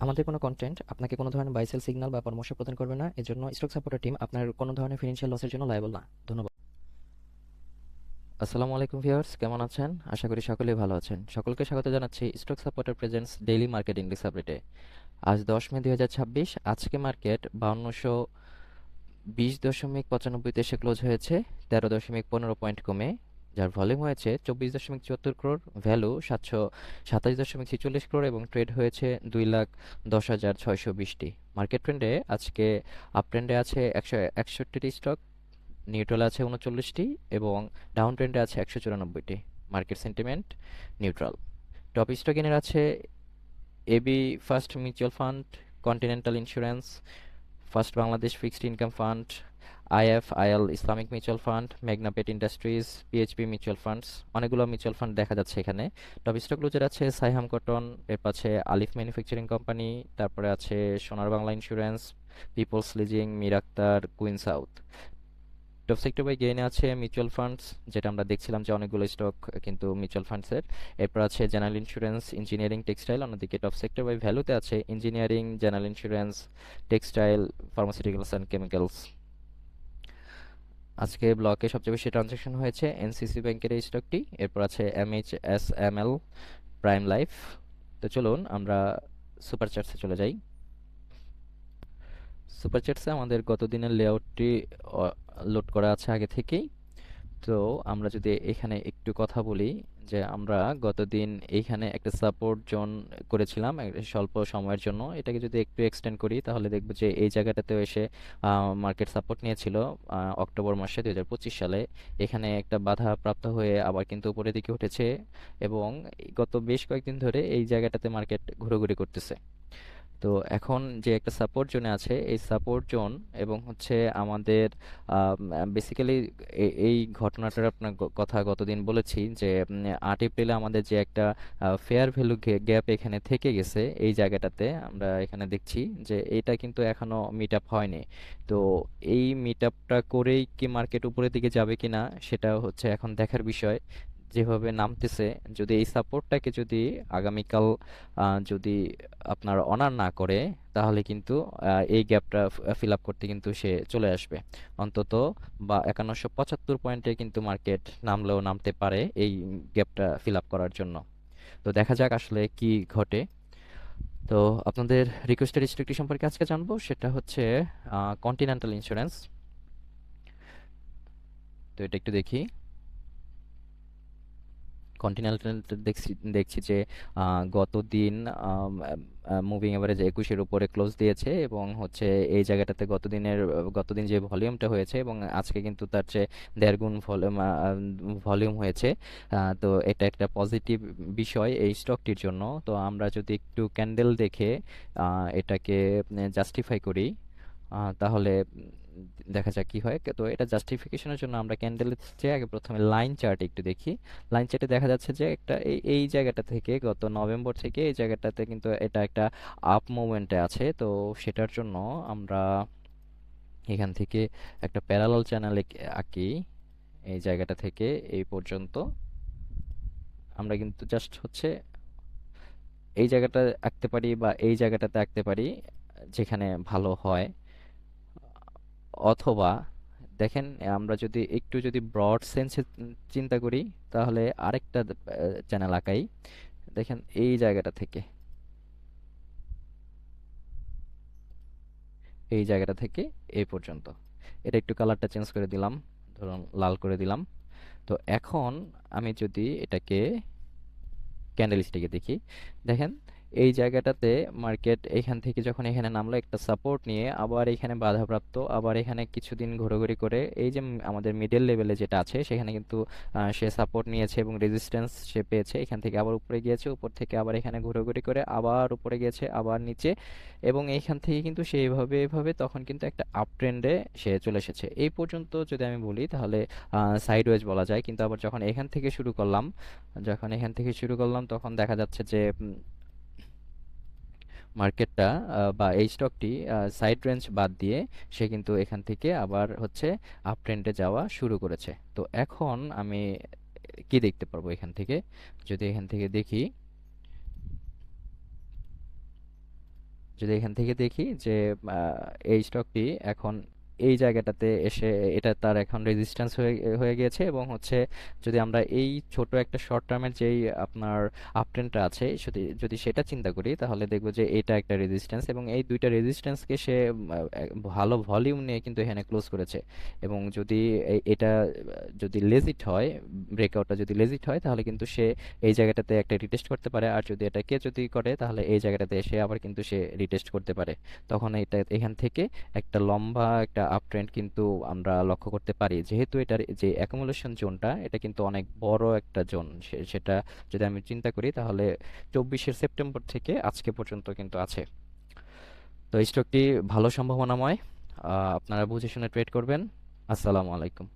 আমাদের কোনো কন্টেন্ট আপনাকে কোনো ধরনের বাই সেল সিগন্যাল বা পরামর্শ প্রদান করবে না। এজন্য স্টক সাপোর্টার টিম আপনার কোনো ধরনের ফিনান্সিয়াল লসের জন্য লায়াবল না। ধন্যবাদ। আসসালামু আলাইকুম ভিউয়ার্স, কেমন আছেন? আশা করি সকলেই ভালো আছেন। সকলকে স্বাগত জানাচ্ছি stock supporter presents daily market English আপডেটে। আজ 10 মে 2026। আজকে মার্কেট 5220.95 এসে ক্লোজ হয়েছে, 13.15 পয়েন্ট কমে, যার ভলিউম হয়েছে 24.74 crore, ভ্যালু 727.46 crore এবং ট্রেড হয়েছে 2,10,620টি। মার্কেট ট্রেন্ডে আজকে আপ ট্রেন্ডে আছে 161টি স্টক, নিউট্রাল আছে 39টি এবং ডাউন ট্রেন্ডে আছে 194টি। Market sentiment neutral. Top stock gainer আছে AB first mutual fund, continental insurance, first Bangladesh fixed income fund, IFIL Islamic mutual fund, Meghna Pet industries, PHP mutual funds, অনেকগুলো মিউচুয়াল ফান্ড দেখা যাচ্ছে এখানে। টপ স্টক লুজার আছে সাইহাম কটন, এরপর আছে আলিফ ম্যানুফ্যাকচারিং কোম্পানি, তারপরে আছে Sonar Bangla insurance, peoples leasing, Mir Akhtar, Queen South. Top sector by গেইনে আছে মিউচুয়াল ফান্ডস, যেটা আমরা দেখছিলাম যে অনেকগুলো স্টক কিন্তু মিউচুয়াল ফান্ডসের। এরপর আছে জেনারেল ইন্স্যুরেন্স, ইঞ্জিনিয়ারিং, টেক্সটাইল। অন্যদিকে টপ সেক্টর বাই ভ্যালুতে আছে engineering, general insurance, textile, pharmaceuticals and chemicals. আজকে ব্লকে সবচেয়ে বেশি ট্রানজ্যাকশন হয়েছে এনসিসি ব্যাংকের এই স্টকটি, এরপর আছে এমএইচএসএমএল, প্রাইম লাইফ। তো চলুন আমরা সুপার চার্টসে চলে যাই। সুপার চার্টসে আমাদের গত দিনের লেআউটটি লোড করা আছে আগে থেকেই। তো আমরা যদি এখানে একটু কথা বলি যে আমরা গতদিন এইখানে একটা সাপোর্ট জোন করেছিলাম স্বল্প সময়ের জন্য। এটাকে যদি একটু এক্সটেন্ড করি তাহলে দেখব যে এই জায়গাটাতেও এসে মার্কেট সাপোর্ট নিয়েছিল অক্টোবর মাসে 2025 সালে। এখানে একটা বাধা প্রাপ্ত হয়ে আবার কিন্তু উপরের দিকে উঠেছে এবং গত বেশ কয়েকদিন ধরে এই জায়গাটাতে মার্কেট ঘোরাঘুরি করতেছে। তো এখন যে একটা সাপোর্ট জোনে আছে এই সাপোর্ট জোন এবং হচ্ছে আমাদের বেসিক্যালি এই ঘটনাটার আপনার কথা গতদিন বলেছি যে 8 এপ্রিলে আমাদের যে একটা ফেয়ার ভ্যালু গ্যাপ এখানে থেকে গেছে এই জায়গাটাতে আমরা এখানে দেখছি যে এটা কিন্তু এখনো মিট আপ হয়নি। তো এই মিট আপটা করেই কি মার্কেট উপরের দিকে যাবে কিনা সেটা হচ্ছে এখন দেখার বিষয়। যেভাবে নামতেছে, যদি এই সাপোর্টটাকে যদি আগামীকাল যদি আপনার অনার না করে তাহলে কিন্তু এই গ্যাপটা ফিল আপ করতে কিন্তু সে চলে আসবে অন্তত বা 5175 পয়েন্টে কিন্তু মার্কেট নামলেও নামতে পারে এই গ্যাপটা ফিল আপ করার জন্য। তো দেখা যাক আসলে কি ঘটে। তো আপনাদের রিকোয়েস্টেড স্টকটি সম্পর্কে আজকে জানবো, সেটা হচ্ছে কন্টিনেন্টাল ইন্স্যুরেন্স। তো এটা একটু দেখি। কন্টিনেন্টাল দেখছি দেখছি যে গতদিন মুভিং এভারেজ 21-এর উপরে ক্লোজ দিয়েছে এবং হচ্ছে এই জায়গাটাতে গতদিন যে ভলিউমটা হয়েছে এবং আজকে কিন্তু তার চেয়ে 1.5 গুণ ভলিউম হয়েছে। তো এটা একটা পজিটিভ বিষয় এই স্টকটির জন্য। তো আমরা যদি একটু ক্যান্ডেল দেখে এটাকে জাস্টিফাই করি তাহলে দেখা যাক কি হয়। তো এটা জাস্টিফিকেশনের জন্য আমরা ক্যান্ডেলের চেয়ে আগে প্রথমে লাইন চার্ট একটু দেখি। লাইন চার্টে দেখা যাচ্ছে যে একটা এই জায়গাটা থেকে গত নভেম্বর থেকে এই জায়গাটাতে কিন্তু এটা একটা আপ মুভমেন্টে আছে। তো সেটার জন্য আমরা এখান থেকে একটা প্যারালাল চ্যানেল আঁকি। এই জায়গাটা থেকে এই পর্যন্ত আমরা কিন্তু জাস্ট হচ্ছে এই জায়গাটা আঁকতে পারি বা এই জায়গাটাতে আঁকতে পারি যেখানে ভালো হয়। অথবা দেখেন আমরা যদি একটু ব্রড সেন্সে চিন্তা করি তাহলে আরেকটা চ্যানেল আঁকাই। দেখেন এই জায়গাটা থেকে এই পর্যন্ত। এটা একটু কালারটা চেঞ্জ করে দিলাম, ধরুন লাল করে দিলাম। তো এখন আমি যদি এটাকে ক্যান্ডেল স্টিকে দেখি, দেখেন এই জায়গাটাতে মার্কেট এখান থেকে যখন এখানে নামলো একটা সাপোর্ট নিয়ে আবার এখানে বাধাপ্রাপ্ত, আবার এখানে কিছুদিন ঘোরাঘুরি করে এই যে আমাদের মিডল লেভেলে যেটা আছে সেখানে কিন্তু সে সাপোর্ট নিয়েছে এবং রেজিস্ট্যান্স সে পেয়েছে। এখান থেকে আবার উপরে গিয়েছে, উপর থেকে আবার এখানে ঘোরাঘুরি করে আবার উপরে গিয়েছে, আবার নিচে, এবং এইখান থেকে কিন্তু সে এভাবে তখন কিন্তু একটা আপ ট্রেন্ডে সে চলে এসেছে। এই পর্যন্ত যদি আমি বলি তাহলে সাইডওয়েজ বলা যায়। কিন্তু আবার যখন এখান থেকে শুরু করলাম তখন দেখা যাচ্ছে যে মার্কেটটা বা এই স্টকটি সাইড রেঞ্জ বাদ দিয়ে সে কিন্তু এখান থেকে আবার হচ্ছে আপ ট্রেন্ডে যাওয়া শুরু করেছে। তো এখন আমি কি দেখতে পারবো এখান থেকে? যদি এখান থেকে দেখি, যে এই স্টকটি এখন এই জায়গাটাতে এসে এটা তার এখন রেজিস্ট্যান্স হয়ে হয়ে গিয়েছে, এবং হচ্ছে যদি আমরা এই ছোট একটা শর্ট টার্মের যেই আপনার আপ ট্রেন্ডটা আছে, যদি যদি সেটা চিন্তা করি, তাহলে দেখবো যে এটা একটা রেজিস্ট্যান্স, এবং এই দুইটা রেজিস্ট্যান্সকে সে ভালো ভলিউম নিয়ে কিন্তু এখানে ক্লোজ করেছে। এবং যদি এটা যদি লেজিট হয়, ব্রেকআউটটা যদি লেজিট হয়, তাহলে কিন্তু সে এই জায়গাটাতে একটা রিটেস্ট করতে পারে। আর যদি এটাকে যদি করে, তাহলে এই জায়গাটাতে এসে আবার কিন্তু সে রিটেস্ট করতে পারে। তখন এটা এখান থেকে একটা লম্বা একটা আপ ট্রেন্ড কিন্তু আমরা লক্ষ্য করতে পারি, যেহেতু এটার যে অ্যাকুমুলেশন জোনটা, এটা কিন্তু অনেক বড় একটা জোন। সেটা যদি আমি চিন্তা করি, তাহলে 24শে সেপ্টেম্বর থেকে আজকে পর্যন্ত কিন্তু আছে। তো এই স্টকটি ভালো সম্ভাবনাময়, আপনারা বুঝে শুনে ট্রেড করবেন। আসসালামু আলাইকুম।